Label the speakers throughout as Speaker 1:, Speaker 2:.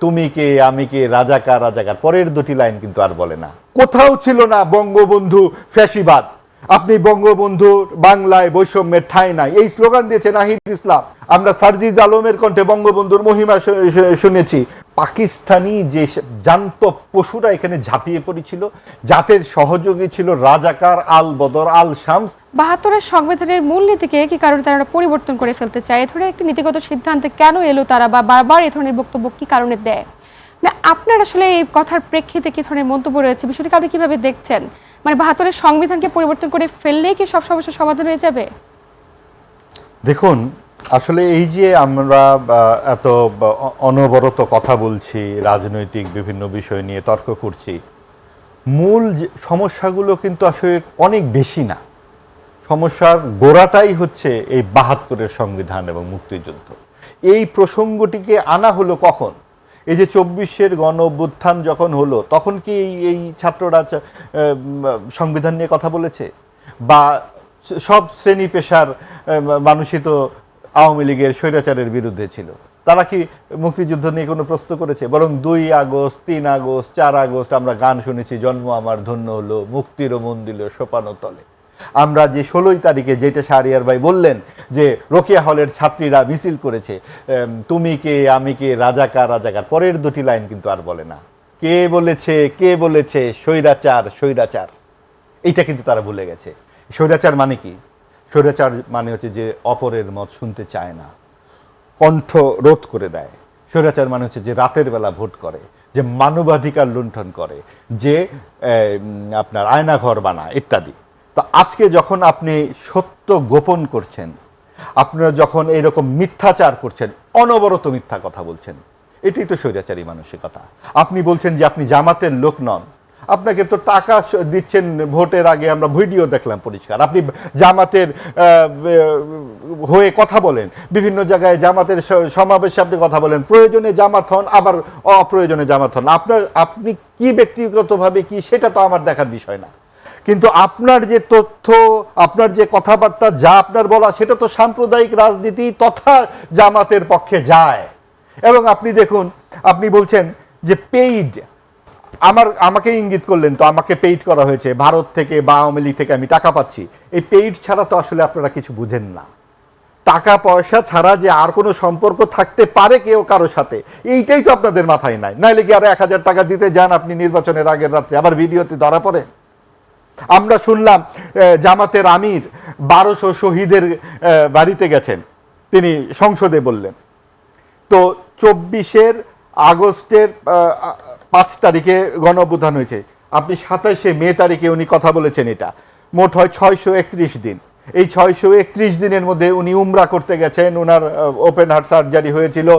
Speaker 1: তুমি কে আমি কে রাজাকার রাজাকার, পরের দুটি লাইন কিন্তু আর বলে না। কোথাও ছিল না বঙ্গবন্ধু ফ্যাসিবাদ, আপনি বঙ্গবন্ধুর বাংলায় বৈষম্যের ঠাঁই নাই, এই স্লোগান দিয়েছে নাহিদ ইসলাম। আমরা সার্জিজ আলমের কণ্ঠে বঙ্গবন্ধুর মহিমা শুনেছি। পাকিস্তানি যে জান্ত পশুরা এখানে ঝাঁপিয়ে পড়েছিল, জাতের সহযোগী ছিল রাজাকার, আল বদর, আল শামস।
Speaker 2: ৭২-এর সংবিধানের মূলনীতিকে কি কারণে তারা পরিবর্তন করে ফেলতে চায়? এ ধরনের একটি নীতিগত সিদ্ধান্তে কেন এলো তারা, বা বারবার এ ধরনের বক্তব্য কি কারণে দেয়? না, আপনার আসলে এই কথার প্রেক্ষিতে কি ধরনের মন্তব্য রয়েছে, বিষয়টাকে আপনি কিভাবে দেখছেন? মানে ৭২-এর সংবিধানকে পরিবর্তন করে ফেললেই কি সব সমস্যার সমাধান হয়ে যাবে?
Speaker 1: দেখুন, আসলে এই যে আমরা এত অনবরত কথা বলছি, রাজনৈতিক বিভিন্ন বিষয় নিয়ে তর্ক করছি, মূল সমস্যাগুলো কিন্তু আসলে অনেক বেশি না। সমস্যার গোড়াটাই হচ্ছে এই ৭২-এর সংবিধান এবং মুক্তিযুদ্ধ। এই প্রসঙ্গটিকে আনা হলো কখন? এই যে ২৪-এর গণ অভ্যুত্থান যখন হলো, তখন কি এই ছাত্ররা সংবিধান নিয়ে কথা বলেছে? বা সব শ্রেণী পেশার মানুষই তো আওয়ামী লীগের স্বৈরাচারের বিরুদ্ধে ছিল, তারা কি মুক্তিযুদ্ধ নিয়ে কোনো প্রশ্ন করেছে? বরং ২ আগস্ট, ৩ আগস্ট, ৪ আগস্ট আমরা গান শুনেছি, জন্ম আমার ধন্য হলো, মুক্তিরও মন দিল সোপানো তলে। আমরা যে ১৬ই তারিখে, যেটা শাহরিয়ার ভাই বললেন যে রোকেয়া হলের ছাত্রীরা মিছিল করেছে, তুমি কে আমি কে রাজাকার রাজাকার, পরের দুটি লাইন কিন্তু আর বলে না। কে বলেছে, কে বলেছে স্বৈরাচার স্বৈরাচার, এইটা কিন্তু তারা ভুলে গেছে। স্বৈরাচার মানে কি? স্বৈরাচার মানে হচ্ছে যে অপরের মত শুনতে চায় না, কণ্ঠ রোধ করে দেয়। স্বৈরাচার মানে হচ্ছে যে রাতের বেলা ভোট করে, যে মানবাধিকার লুণ্ঠন করে, যে আপনার আয়নাঘর বানায় ইত্যাদি। তো আজকে যখন আপনি সত্য গোপন করছেন, আপনারা যখন এইরকম মিথ্যাচার করছেন, অনবরত মিথ্যা কথা বলছেন, এটাই তো স্বৈরাচারী মানসিকতা। আপনি বলছেন যে আপনি জামাতের লোক নন, আপনাকে তো টাকা দিচ্ছেন ভোটের আগে, আমরা ভিডিও দেখলাম পরিষ্কার। আপনি জামাতের হয়ে কথা বলেন, বিভিন্ন জায়গায় জামাতের সমাবেশে আপনি কথা বলেন, প্রয়োজনে জামাত হন, আবার অপ্রয়োজনে জামাত হন। আপনি কি ব্যক্তিগতভাবে কি, সেটা তো আমার দেখার বিষয় না, কিন্তু আপনার যে তথ্য, আপনার যে কথাবার্তা, যা আপনার বলা, সেটা তো সাম্প্রদায়িক রাজনীতি তথা জামাতের পক্ষে যায়। এবং আপনি দেখুন, আপনি বলছেন যে পেইড, আমাকে ইঙ্গিত করলেন তো আমাকে পেইড করা হয়েছে ভারত থেকে বা আওয়ামী লীগ থেকে, আমি টাকা পাচ্ছি। এই পেইড ছাড়া তো আসলে আপনারা কিছু বুঝেন না। টাকা পয়সা ছাড়া যে আর কোনো সম্পর্ক থাকতে পারে কেউ কারো সাথে, এইটাই তো আপনাদের মাথায় নাই। নাইলে কি আরো ১,০০০ টাকা দিতে যান আপনি নির্বাচনের আগের রাত্রে, আবার ভিডিওতে ধরা পড়ে। আমরা শুনলাম জামাতের আমির ১২০০ শহীদের বাড়িতে গেছেন, তিনি সংসদে বললেন। তো ২৪ আগস্টের ৫ তারিখে গণ অভ্যুত্থান হয়েছে, আপনি ২৭ মে তারিখে উনি কথা বলেছেন, এটা মোট হয় ৬৩১ দিন। এই ৬৩১ দিনের মধ্যে উনি উমরা করতে গেছেন, ওনার ওপেন হার্ট সার্জারি হয়েছিল,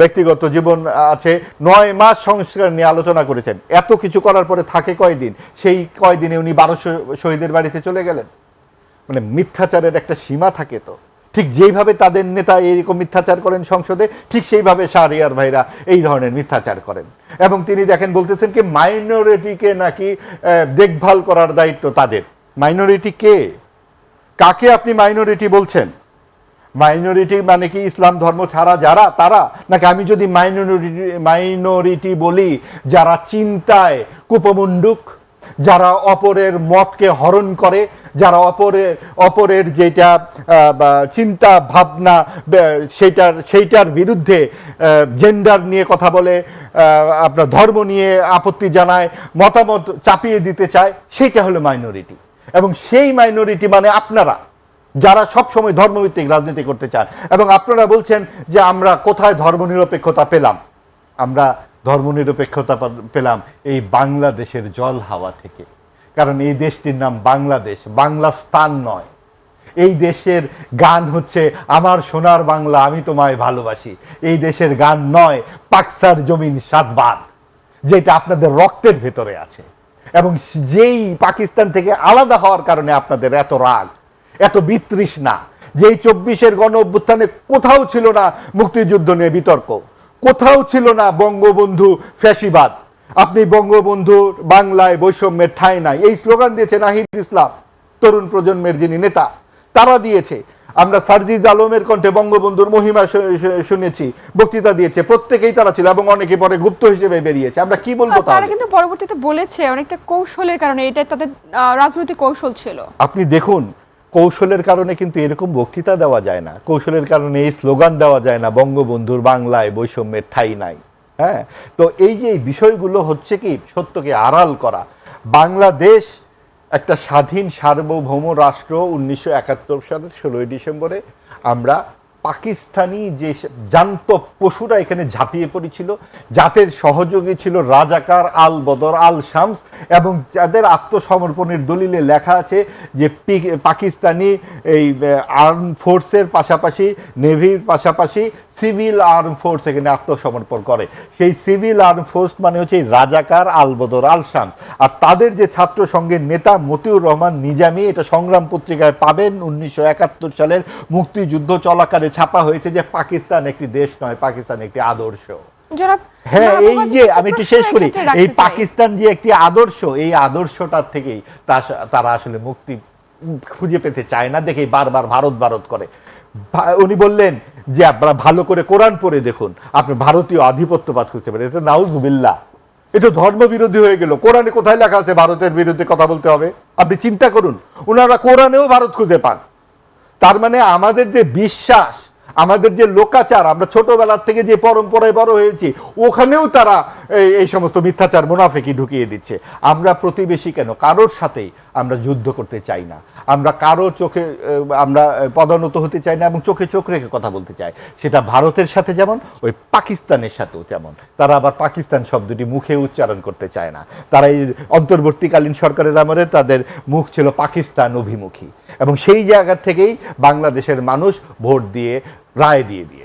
Speaker 1: ব্যক্তিগত জীবন আছে, ৯ মাস সংস্কার নিয়ে আলোচনা করেছেন। এত কিছু করার পরে থাকে কয়দিন? সেই কয়দিনে উনি ১২০০ শহীদের বাড়িতে চলে গেলেন। মানে মিথ্যাচারের একটা সীমা থাকে তো। ঠিক যেইভাবে তাদের নেতা এইরকম মিথ্যাচার করেন সংসদে, ঠিক সেইভাবে শাহরিয়ার ভাইরা এই ধরনের মিথ্যাচার করেন। এবং তিনি দেখেন বলতেছেন কি মাইনরিটিকে নাকি দেখভাল করার দায়িত্ব তাদের। মাইনরিটি কে? কাকে আপনি মাইনরিটি বলছেন? মাইনরিটি মানে কি ইসলাম ধর্ম ছাড়া যারা, তারা? নাকি আমি যদি মাইনরিটি বলি যারা চিন্তায় কুপমুন্ডুক, যারা অপরের মতকে হরণ করে, যারা অপরের যেটা চিন্তা ভাবনা সেইটার বিরুদ্ধে জেন্ডার নিয়ে কথা বলে, আপনার ধর্ম নিয়ে আপত্তি জানায়, মতামত চাপিয়ে দিতে চায়, সেইটা হলো মাইনরিটি। এবং সেই মাইনরিটি মানে আপনারা, যারা সবসময় ধর্মভিত্তিক রাজনীতি করতে চান। এবং আপনারা বলছেন যে আমরা কোথায় ধর্মনিরপেক্ষতা পেলাম? আমরা ধর্মনিরপেক্ষতা পেলাম এই বাংলাদেশের জল হাওয়া থেকে। কারণ এই দেশটির নাম বাংলাদেশ, বাংলা স্থান নয়। এই দেশের গান হচ্ছে আমার সোনার বাংলা আমি তোমায় ভালোবাসি। এই দেশের গান নয় পাকসার জমিন সাতবাদ, যেটা আপনাদের রক্তের ভেতরে আছে। এবং যেই পাকিস্তান থেকে আলাদা হওয়ার কারণে আপনাদের এত রাগ, এত বিতৃষ্ণা, যেই ২৪-এর গণ অভ্যুত্থানে কোথাও ছিল না মুক্তিযুদ্ধ নিয়ে বিতর্ক, কোথাও ছিল না বঙ্গবন্ধু ফ্যাসিবাদ, আপনি বঙ্গবন্ধুর বাংলায় বৈষম্যের ঠাঁই নাই, এই স্লোগান দিয়েছে নাহিদ ইসলাম, তরুণ প্রজন্মের যিনি নেতা, তারা দিয়েছে। আমরা সার্জিজ আলমের কণ্ঠে বঙ্গবন্ধুর মহিমা শুনেছি, বক্তৃতা দিয়েছে, প্রত্যেকেই তারা ছিল এবং অনেকে পরে গুপ্ত হিসেবে বেরিয়েছে। আমরা কি বলবো?
Speaker 2: তারা কিন্তু পরবর্তীতে বলেছে অনেকটা কৌশলের কারণে, এটা তাদের রাজনৈতিক কৌশল ছিল।
Speaker 1: আপনি দেখুন, কৌশলের কারণে কিন্তু এরকম বক্তৃতা দেওয়া যায় না, কৌশলের কারণে এই স্লোগান দেওয়া যায় না, বঙ্গবন্ধুর বাংলায় বৈষম্যের ঠাঁই নাই। হ্যাঁ, তো এই যে বিষয়গুলো হচ্ছে কি সত্যকে আড়াল করা। বাংলাদেশ একটা স্বাধীন সার্বভৌম রাষ্ট্র। 1971 সালের 16ই ডিসেম্বরে আমরা পাকিস্তানি যে জান্ত পশুরা এখানে ঝাঁপিয়ে পড়েছিল, যাদের সহযোগী ছিল রাজাকার, আল বদর, আল শামস, এবং যাদের আত্মসমর্পণের দলিলে লেখা আছে যে পাকিস্তানি এই আর্ম ফোর্সের পাশাপাশি, নেভির পাশাপাশি সিভিল আর্ম ফোর্স এখানে আত্মসমর্পণ করে। সেই সিভিল আর্ম ফোর্স মানে হচ্ছে রাজাকার, আল বদর, আল শামস। আর তাদের যে ছাত্র সংঘের নেতা মতিউর রহমান নিজামী, এটা সংগ্রাম পত্রিকায় পাবেন, 1971 সালের মুক্তিযুদ্ধ চলাকালে ছাপা হয়েছে যে পাকিস্তান একটি দেশ নয়, পাকিস্তান একটি আদর্শ। হ্যাঁ, এই যে আমি একটু শেষ করি, এই পাকিস্তান যে একটি আদর্শ, এই আদর্শটার থেকেই তারা আসলে মুক্তি খুঁজে পেতে চায় না, দেখেই বারবার ভারত ভারত করে। উনি বললেন যে আপনারা ভালো করে কোরআন পড়ে দেখুন, আপনি ভারতীয় আধিপত্যবাদ খুঁজতে পারেন। এটা নাউজুবিল্লাহ, এটা ধর্মবিরোধী হয়ে গেল। কোরআনে কোথায় লেখা আছে ভারতের বিরুদ্ধে কথা বলতে হবে? আপনি চিন্তা করুন, ওনারা কোরআনেও ভারত খুঁজে পান। তার মানে আমাদের যে বিশ্বাস, আমাদের যে লোকাচার, আমরা ছোটবেলার থেকে যে পরম্পরায় বড় হয়েছি, ওখানেও তারা এই সমস্ত মিথ্যাচার, মুনাফিকি ঢুকিয়ে দিচ্ছে। আমরা প্রতিবেশী কেন, কারোর সাথেই আমরা যুদ্ধ করতে চাই না, আমরা কারো চোখে আমরা পদানত হতে চাই না, এবং চোখে চোখ রেখে কথা বলতে চাই। সেটা ভারতের সাথে যেমন, ওই পাকিস্তানের সাথেও তেমন। তারা আবার পাকিস্তান শব্দটি মুখে উচ্চারণ করতে চায় না। তারা এই অন্তর্বর্তীকালীন সরকারের আমলে তাদের মুখ ছিল পাকিস্তান অভিমুখী, এবং সেই জায়গা থেকেই বাংলাদেশের মানুষ ভোট দিয়ে রায় দিয়ে দিয়েছে।